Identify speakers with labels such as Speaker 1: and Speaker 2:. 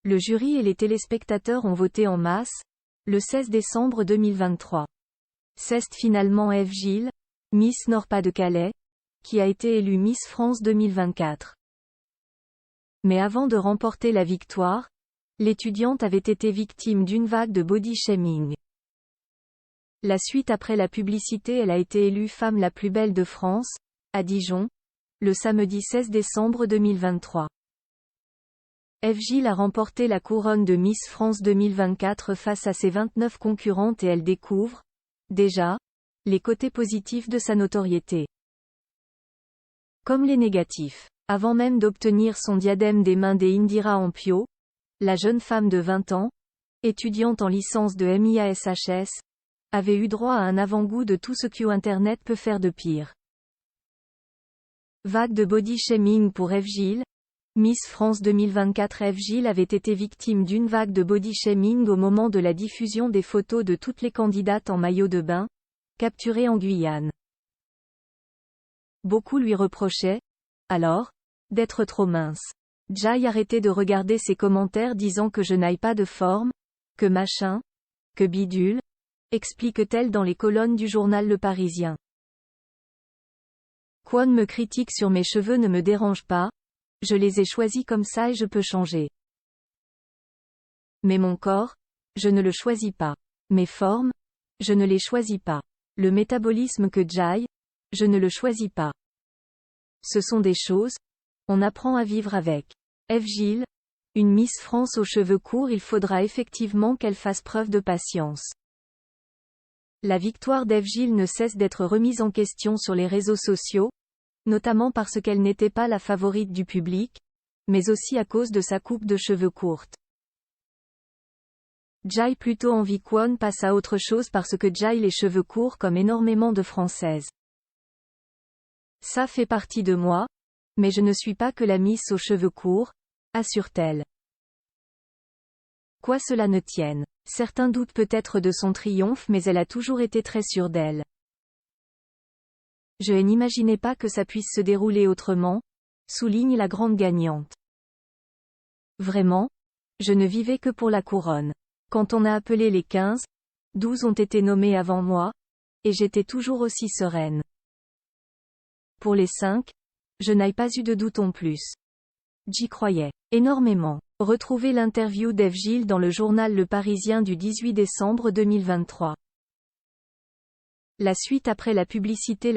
Speaker 1: Le jury et les téléspectateurs ont voté en masse, le 16 décembre 2023. C'est finalement Ève Gilles, Miss Nord-Pas-de-Calais, qui a été élue Miss France 2024. Mais avant de remporter la victoire, l'étudiante avait été victime d'une vague de body shaming. La suite après la publicité, elle a été élue femme la plus belle de France, à Dijon, le samedi 16 décembre 2023. Ève Gilles a remporté la couronne de Miss France 2024 face à ses 29 concurrentes et elle découvre, déjà, les côtés positifs de sa notoriété. Comme les négatifs. Avant même d'obtenir son diadème des mains d'Indira Ampio, la jeune femme de 20 ans, étudiante en licence de MIASHS, avait eu droit à un avant-goût de tout ce que Internet peut faire de pire. Vague de body shaming pour Ève Gilles. Miss France 2024 Ève Gilles avait été victime d'une vague de body shaming au moment de la diffusion des photos de toutes les candidates en maillot de bain, capturées en Guyane. Beaucoup lui reprochaient, alors, d'être trop mince. Jai arrêtait de regarder ses commentaires disant que je n'aille pas de forme, que machin, que bidule, explique-t-elle dans les colonnes du journal Le Parisien. Kwon me critique sur mes cheveux ne me dérange pas, je les ai choisis comme ça et je peux changer. Mais mon corps, je ne le choisis pas. Mes formes, je ne les choisis pas. Le métabolisme que Jai, je ne le choisis pas. Ce sont des choses, on apprend à vivre avec. Ève Gilles, une Miss France aux cheveux courts, il faudra effectivement qu'elle fasse preuve de patience. La victoire d'Ève Gilles ne cesse d'être remise en question sur les réseaux sociaux, notamment parce qu'elle n'était pas la favorite du public, mais aussi à cause de sa coupe de cheveux courte. Jai plutôt envie Kwon passe à autre chose parce que Jai les cheveux courts comme énormément de Françaises. Ça fait partie de moi, mais je ne suis pas que la Miss aux cheveux courts, assure-t-elle. Quoi cela ne tienne. Certains doutent peut-être de son triomphe mais elle a toujours été très sûre d'elle. Je n'imaginais pas que ça puisse se dérouler autrement, souligne la grande gagnante. Vraiment, je ne vivais que pour la couronne. Quand on a appelé les 15, 12 ont été nommés avant moi, et j'étais toujours aussi sereine. Pour les 5, je n'ai pas eu de doute en plus. J'y croyais énormément. Retrouvez l'interview d'Ève Gilles dans le journal Le Parisien du 18 décembre 2023. La suite après la publicité.